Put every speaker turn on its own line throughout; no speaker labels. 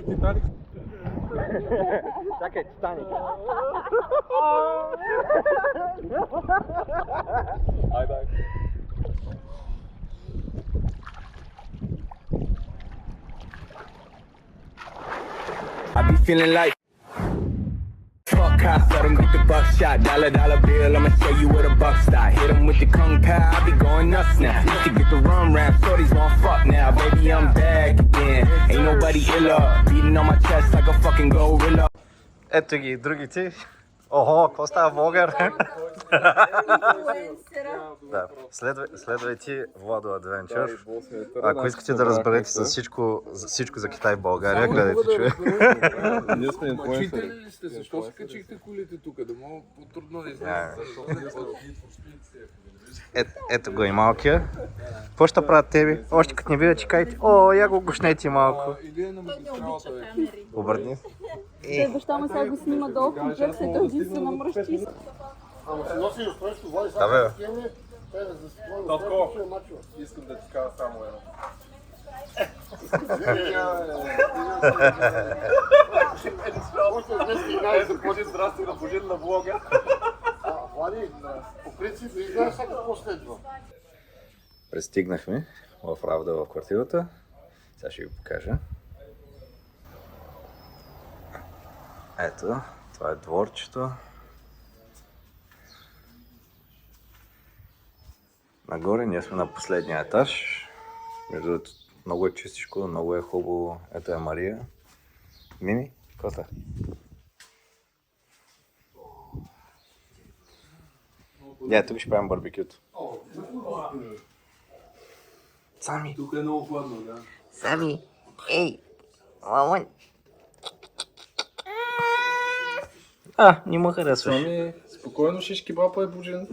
Титаник.
Чакай, Титаник.
Айде.
I be feeling like fuck cops, let them get the buckshot. Dollar bill, I'ma show you where the buck stop. Hit them with the kung pao, I be going nuts now. Used to get the rum rap, shorties won't fuck now. Baby, I'm back again. Ain't nobody iller. Beating on my chest like a fucking gorilla.
Ето ги другите. Охо, какво става, Болгар? Да, следвайте Владо Adventure. Ако искате да разберете за всичко за Китай в България, гледайте човек.
Ние сме
Чуйте ли сте? Защо се качихте колите тук? Да мога по-трудно да излезе.
Ето го и малкия. Какво ще правят тебе? Още като не видя, че кажете, о, я го гушнете малко. Обърни.
Баща ме сега го снима долу в комплекса и той се намръщи.
Да, бе.
Татко, искам да ти кажа само едно. Здрасти на Божин на влога.
Влади, по принцип, изглежда всяка последва.
Пристигнахме в Равда в квартирата. Сега ще ви покажа. Ето, това е дворчето. Нагоре ние сме на последния етаж. Между другото, много е чистичко, много е хубаво. Ето е Мария. Мими, какво става? Тук ще правим барбекюто. Сами!
Тук е много хладно, да.
Сами! Ей! Мамон! Не му харесваш.
Сами, спокойно шишки бапа е Божин.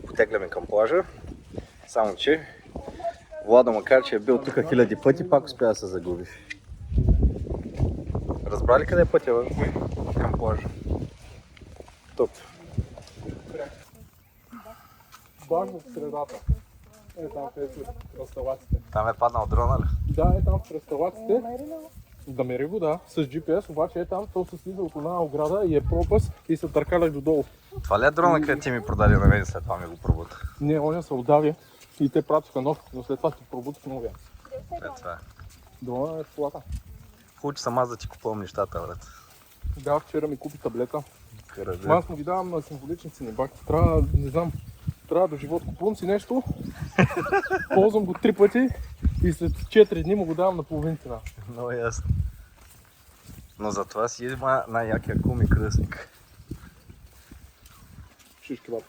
Потегляме към плажа. Само че Владо, макар че е бил тук хиляди пъти, пак успя да се загуби. Разбрали къде е пътя към плажа? Тук.
Баш в средата. Е там, където са ръставаците.
Там е паднал дрона ли?
Да, е там в ръставаците. Да мери вода с GPS, обаче е там, то се слиза от една ограда и е пропаст и се търкалях додолу.
Това ли е дрона, къде ти ми продаде на мен и след това ми го пробута?
Не, оня се отдави и те пратиха нов, но след това ти пробутих новия.
Това е.
Дрона е колата.
Хубаво, че съм аз да ти купувам нещата, брат.
Да, вчера ми купи таблета.
Караде.
Аз му ги давам на символични цени, бак. Трябва, не знам, трябва до живот. Купувам си нещо, ползвам го 3 пъти и след 4 дни му го давам на половин цена.
Много ясно. Но затова си има най-якия кум и кръстник.
Шишки баб.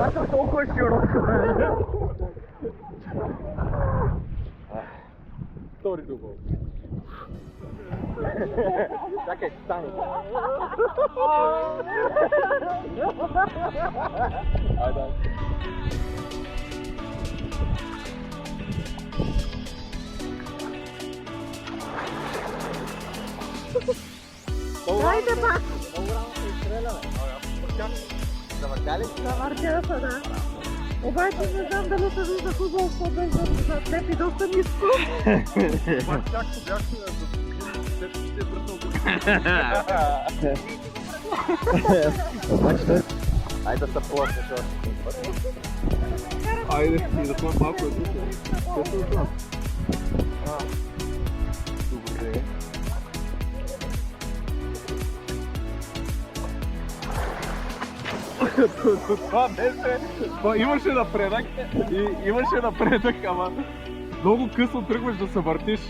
Бака толкова широко.
Втори дубъл.
Чакай, стани.
Айде.
Хайде пак!
Завъртяли?
Завъртя се, да. Обаче не знам дали се вижда хубаво в побежда зад теб и доста ниско.
Както бяхте да теб ще е върнал до
Айде да се плътнеш още.
Айде, и да това малко е тук. Късно е това. Добре. Това беше... Имаше напредък, ама много късно тръгваш да се въртиш.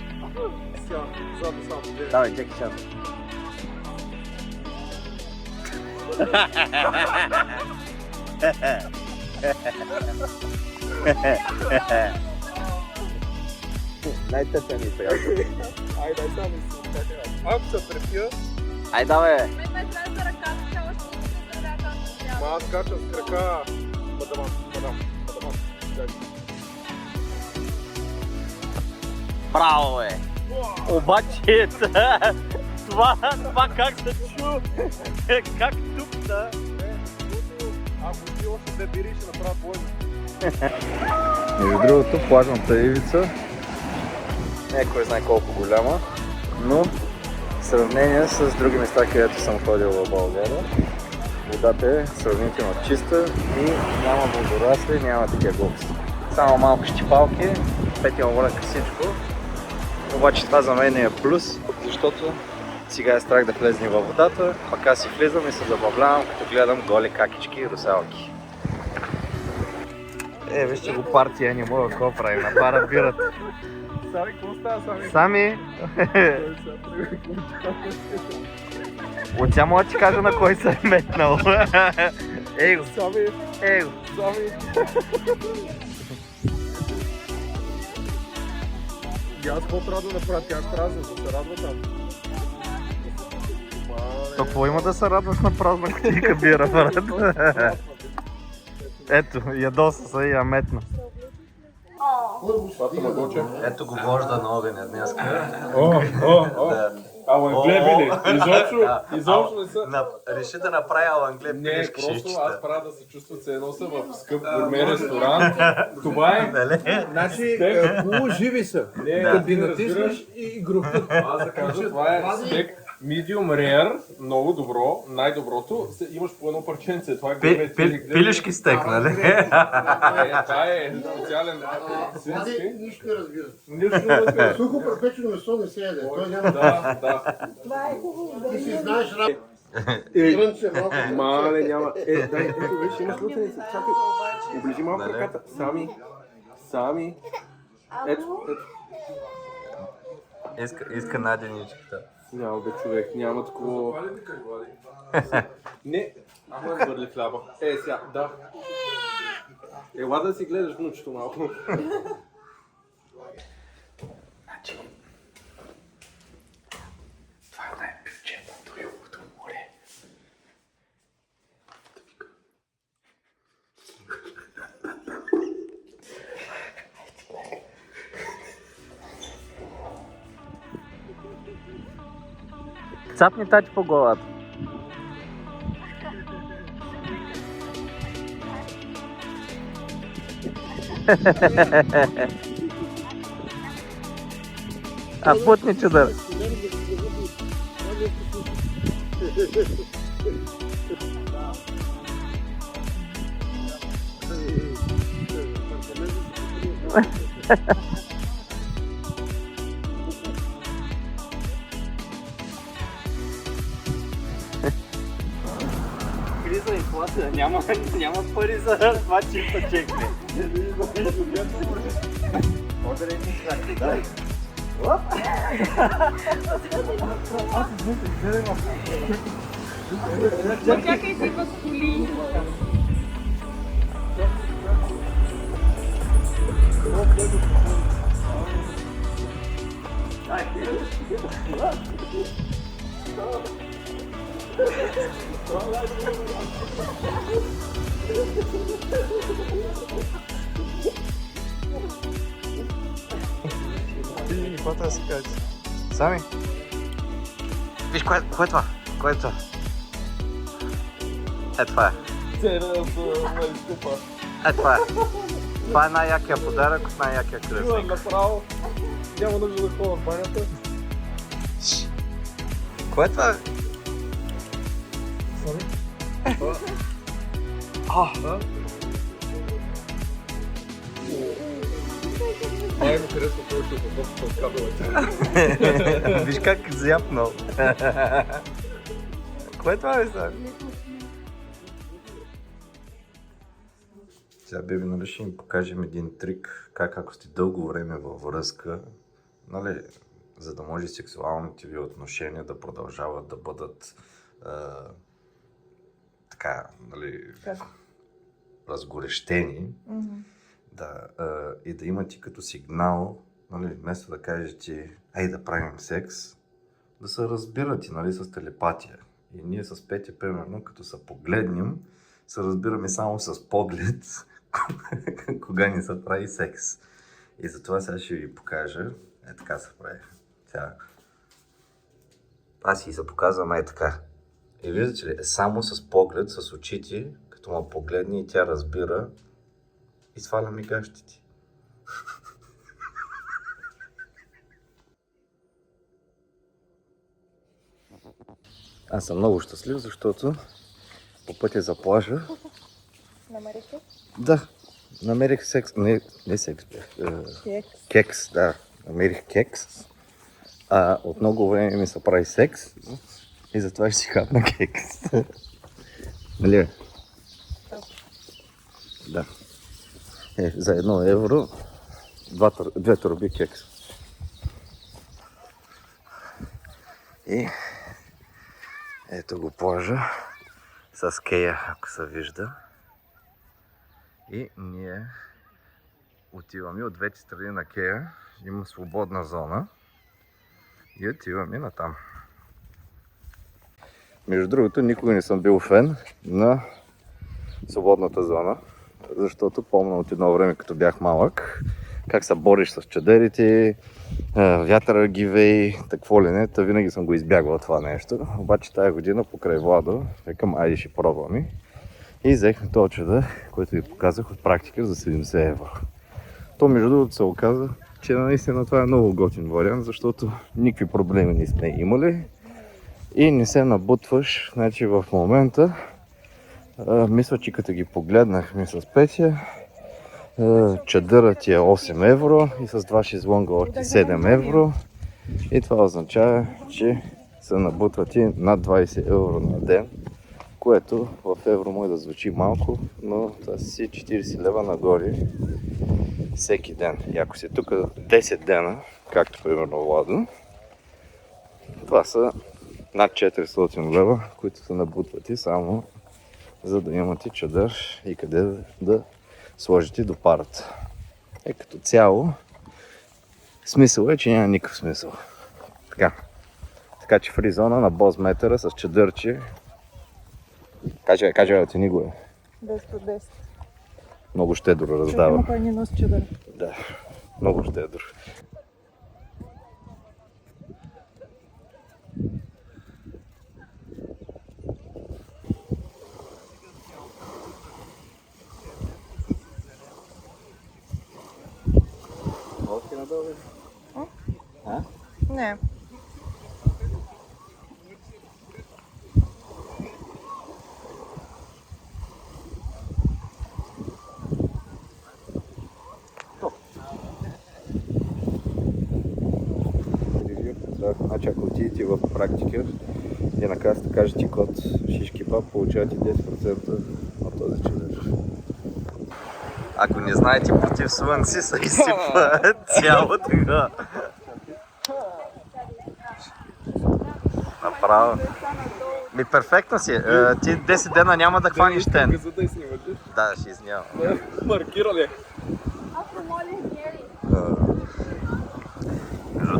Давай, Джеки Чан. Най-тъпен ми приятел.
Айде, сами си. Ако се препия,
Ай, давай!
Ме трябва за ръката, цяла ще се за ръката.
ма аз качам с крака. Падаман.
Браво, бе! Обаче, това как се чу? Как тупна?
Ако ти още две бири, ще направя двойно.
Между другото, плажната ивица не е кой знае колко голяма, но в сравнение с други места, където съм ходил в България, водата е сравнително чиста и няма водорасли, няма такива глупости. Само малко щипалки, петима върнака всичко. Обаче това за мен е плюс, защото сега е страх да влезем във водата, пък аз си влизам и се забавлявам, като гледам голи какички и русалки. Вижте го партия, не мога какво прави, напара бират.
Сами, какво става, Сами?
Сами, от сега мога да ти кажа на кой се е метнал. Ей го,
Сами,
ей го.
Сами. И аз какво трябва да направя? Как празна, да се радва там?
То какво има да се радваш на празна кутийка бира, брат? Ето, ядоса се и я метна. Ето го вожда на огъня днес.
Алангле били? Изобщо не са.
Реши да направи алангле
Не,
пилешки
просто
шишчета.
аз правя да се чувстват все едно са в скъп гурме ресторант. Това е...
Значи, полуживи са.
Не,
Да
ти
ти
натиснеш
натиснеш и групата.
Аз да кажа, това е стек medium rare, много добро, най-доброто. Имаш по едно парченце, това е гурме.
Пилешки стек, нали?
Това е специален свински.
Нищо не разбира.
Нищо не разбира.
Сухо препечено месо не се яде. Той няма...
Да.
Това е хубаво.
Ти си знаеш Трънче, малко.
Мале, няма. Дай, ето виж, имаш лутеница. Чакай. Оближи малко ръката. Сами. Ето.
Иска наденичката.
Няма бе, човек, няма такова. Не. Хвърли хляба. Сега, да. Ела да си гледаш внучето малко.
Значи, това е най-бюджетното югото море. Цапни тати по главата. А путни чудър. Криза инфлация, няма пари за това чипа чекне. Благодаря ми страхи, дай.
Чакай си в коли.
Какво трябва да си кажете? Сами? Виж, кое е това? Кое е това? Е, това е. Е, това е. Това е най-якия подарък от най-якия кръстник.
Направо. Няма нужда да ходя в банята.
Кое е това?
Май му харесва повече от кабелите.
Виж как зяпнал. Кое е това, бе, сега? Сега, беби, нали ще им покажем един трик, как ако сте дълго време във връзка, нали, за да може сексуалните ви отношения да продължават да бъдат така, нали, разгорещени, да, и да имате като сигнал, нали, вместо да кажете, ай да правим секс, да се разбирате, нали, с телепатия. И ние с Петя, примерно, като се погледнем, се разбираме само с поглед, кога ни се прави секс. И затова сега ще ви покажа, е така се прави. Сега. Аз си се показвам е така. И виждате ли, само с поглед, с очите, като ме погледне и тя разбира, и сваля ми гащите. Аз съм много щастлив, защото по пътя за плажа...
Намерихте?
Да, намерих секс... Не секс, кекс, да. Намерих кекс. От много време ми се прави секс и затова ще си хапна кекс. Нали? Да. За 1 евро 2 торби кекс. И ето го плажа с кея, ако се вижда. И ние отиваме от двете страни на кея. Има свободна зона. И отиваме натам. Между другото, никога не съм бил фен на свободната зона, защото помня от едно време, като бях малък, как се бориш с чадърите, вятъра ги вей, такво ли не, та винаги съм го избягвал това нещо. Обаче тая година покрай Владо, викам, айде ще пробваме. И взехме този чадър, който ви показах от практика за 70 евро. То между другото се оказа, че наистина това е много готин вариант, защото никакви проблеми не сме имали и не се набутваш. Значи в момента, мисля, че като ги погледнахме с Петя, чадърът ти е 8 евро и с 2 шезлонга още 7 евро. И това означава, че се набутват и над 20 евро на ден, което в евро може да звучи малко, но това си 40 лева нагоре всеки ден. И ако си тук 10 дена, както примерно Владо, това са над 400 лева, които се набутвате само за да имате чадър и къде да сложите до парата. Като цяло, смисъл е, че няма никакъв смисъл. Така че фризона на Боз метъра с чадърче. Кажа, оцени го е.
10 от 10.
Много щедро раздава.
Чакай, не носи чадър.
Да, много щедро. Още надолу?
Не.
Да, значи ако отидете в практика и на касата кажете код Шишкипап, получавате 10% от този чадър. Ако не знаете, против слънце се изсипва цялото го. Направо. Ми перфектно си. Ти 10 дена няма да хваниш тен.
За да снимаш.
Да, ще изнява.
Маркира ли?
Аз помолих Гери.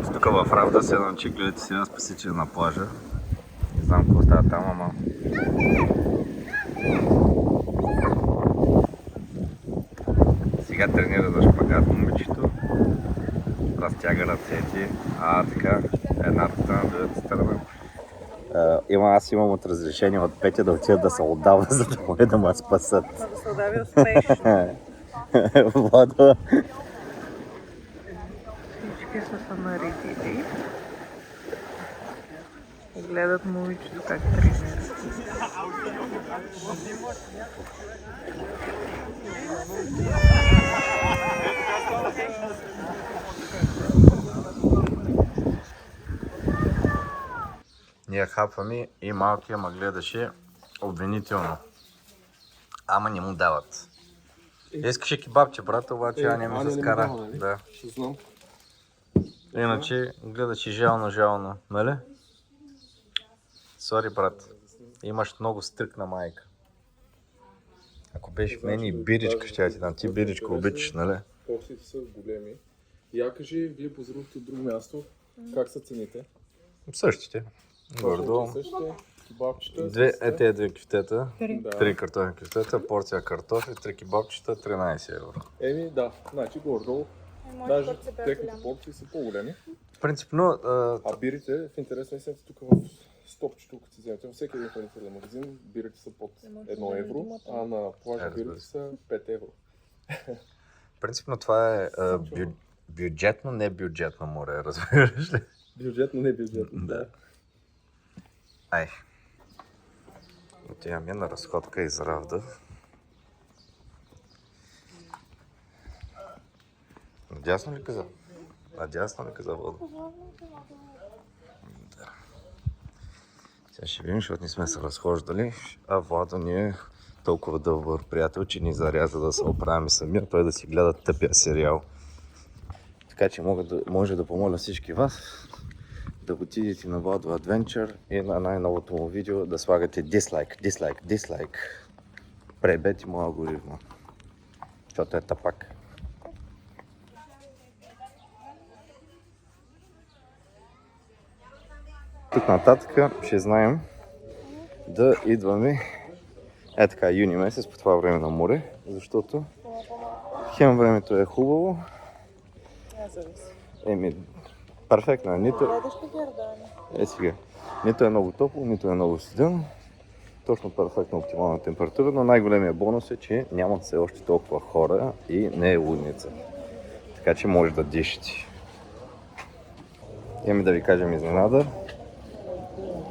Тук в Равда се едно, че гледате сега спасителя на плажа. Не знам какво става там, ама... Сега тренира за шпагат момичето. Разтяга ръцете. Така, едната страна, другата страна. Аз имам от разрешение от Петя да отида да се отдава, за да може да ме спасат.
Да се отдави успешно.
Водо.
Всички са се наредили и гледат момичето как тренира.
Ние хапваме и малкия ме гледаше обвинително. Ама не му дават. Искаше кебабче, брат, обаче не ми се скара. Да.
Ще знам.
Иначе гледаше жално, нали? Сори, брат. Имаш много стрикна майка. Ако беше в мен и биричка, ще я ти дам. Ти биричка обичаш, нали?
Порциите са големи. Я кажи, вие позорувахте от друго място. Как са цените?
Същите. Гордо.
Същите. Кебабчета.
Тези две кюфтета.
Три.
3 картофни кюфтета, порция картофи, 3 кебабчета, 13 евро.
Да, значи горе-долу. Даже техните порции са по-големи.
Принципно...
А бирите, в интерес на истината, тук в стопчето, като си вземете, във всеки един хранителен магазин, бирите са под 1 евро, а на плажа бирите са 5 евро.
Принципно това е бюджетно, не бюджетно море, разбираш ли?
Бюджетно, не бюджетно.
Да. Ай. Отиваме на разходка из Равда. Надясно ли каза? Надясно ли каза Водо? Да. Сега ще видим, защото не сме се разхождали, а Владо ни е толкова добър приятел, че ни заряза да се оправяме самия, той да си гледа тъпия сериал. Така че може да помоля всички вас да отидете на Владо Adventure и на най-новото му видео да слагате дислайк. Пребете му алгоритма, защото е тапак. Тук нататък ще знаем да идваме така юни месец по това време на море, защото хем времето е хубаво. Перфектно, сега. Нито е много топло, нито е много студено. Точно перфектно оптимална температура, но най-големия бонус е, че нямат все още толкова хора и не е лудница. Така че може да дишате. Имаме да ви кажем изненада.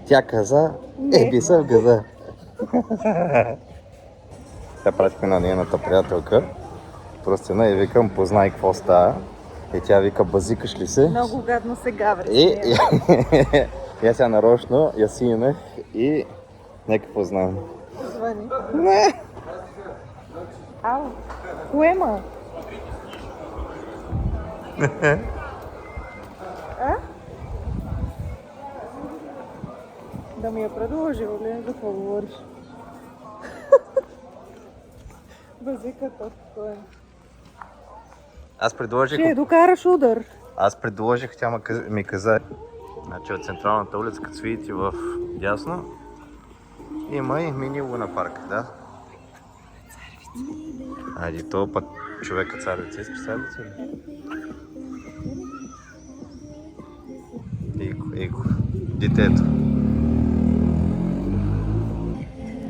Тя каза, биса в газа. Тя пратихме на нейната приятелка. Простина и викам, познай какво става. И тя вика, базикаш ли се?
Много гадно се гаври.
И аз сега нарочно я синах и нека познам.
Звъни.
Не!
Ау, кое ма? А? Да ми я предложи, или за какво говориш? Базика толкова е.
Аз предложих...
Ще докараш удар.
Аз предложих, тя ми каза, значи от централната улица, като видите в дясно, има и мини луна парк, да? Айде, това път човека царевица, искаш царевица ли? Иго, детето.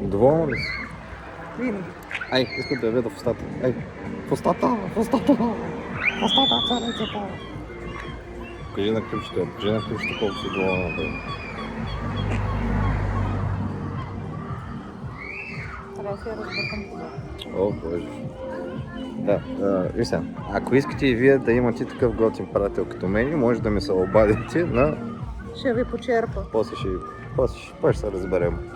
Доволно ли си?
Винаги.
Ай, искам да я видя в устата. Ай, в устата, царевицата. Кажи на ключето колко си доволна да е.
Трябва да се разбъркам това.
О, боже. Да, виж сега, ако искате и вие да имате такъв готин приятел като мен, може да ми се обадите на...
Ще ви почерпа.
После ще се разберем.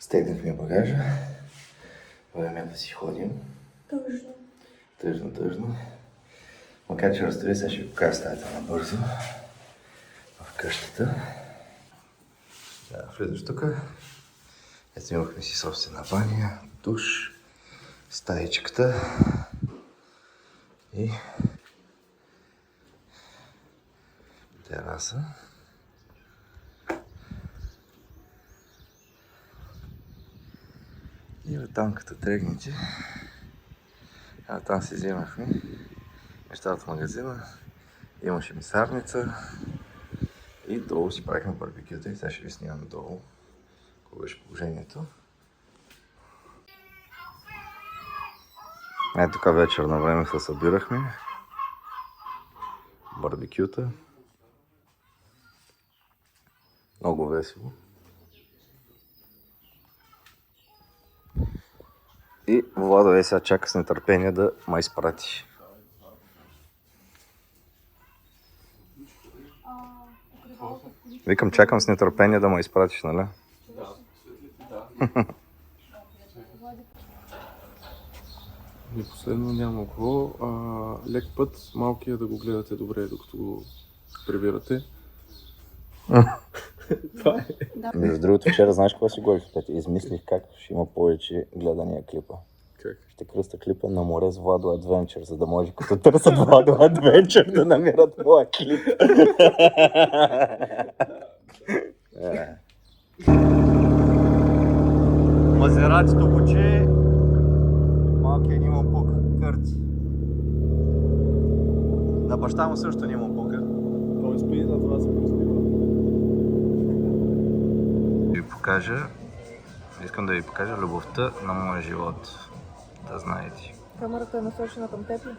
Стегнахме багажа. Време е да си ходим. Тъжно. Макар че разстои, сега ще ви покажа стаята набързо. В къщата. Да, влизаш тук. Ето имахме си собствена баня, душ, стаичката и тераса. И оттам като тръгнете, там си вземахме нещата от магазина, имаше мисарница и долу си правихме барбекюта и сега ще ви снимам долу какво беше положението. Ето тук вечерно време се събирахме. Барбекюта. Много весело. И Владо сега чака с нетърпение да ме изпрати. Викам, чакам с нетърпение да ме изпратиш, нали?
И последно няма какво. Лек път, малкия да го гледате добре, докато го прибирате. Това е.
Между другото, вчера знаеш какво си говорих? Измислих как ще има повече гледания клипа.
Как?
Ще кръста клипа на море с Владо Адвенчър, за да може като търсят Владо Адвенчър да намерят моя клип. Мазератито буче, малкият няма пука, Кърти. На баща му също няма пука.
Той спи, на това се проспива.
Искам да ви покажа любовта на моя живот. Да знаете.
Камерата е насочена към теб ли?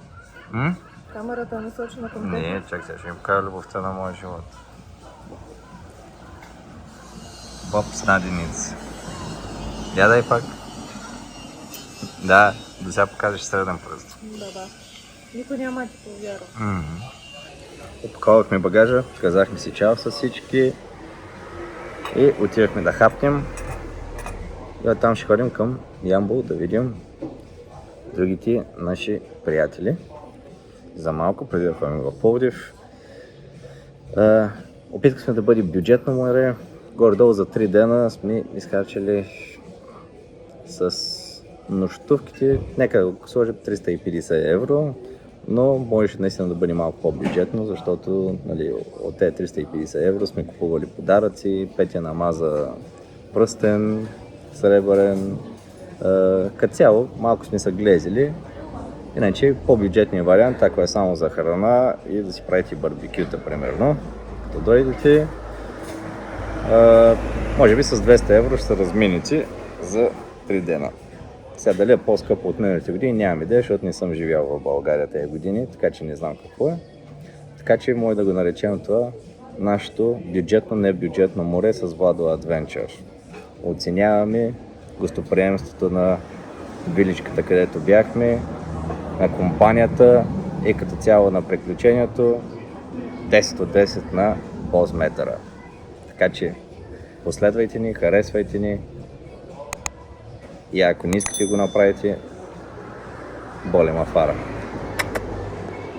Камерата е насочена към теб.
Не, чак сега ще ви покажа любовта на моя живот. Боб с наденица. Я дай пак. Да, до сега покажеш среден пръст.
Да. Никой няма ти повярва.
Опаковахме багажа, казахме си чао с всички и отивахме да хапнем. И оттам ще ходим към Ямбол да видим другите наши приятели. За малко, преди да ходим в Пловдив. Опитахме да бъде бюджетно море. Горе-долу за 3 дена сме изхарчили с нощувките. Нека да сложим 350 евро. Но можеше наистина да бъде малко по-бюджетно, защото нали, от тези 350 евро сме купували подаръци, Петя намаза пръстен, сребърен, като цяло малко сме се глезили. Иначе по-бюджетният вариант, ако е само за храна и да си правите барбекюта примерно, като дойдете, може би с 200 евро ще се размините за 3 дена. Сега дали е по-скъпо от миналите години, нямам идея, защото не съм живял в България тези години, така че не знам какво е. Така че може да го наречем това нашето бюджетно-небюджетно море с Владо Адвенчър. Оценяваме гостоприемството на виличката, където бяхме, на компанията и като цяло на приключението 10 от 10 на Бозметъра. Така че последвайте ни, харесвайте ни. И ако не искате да го направите, болема фара.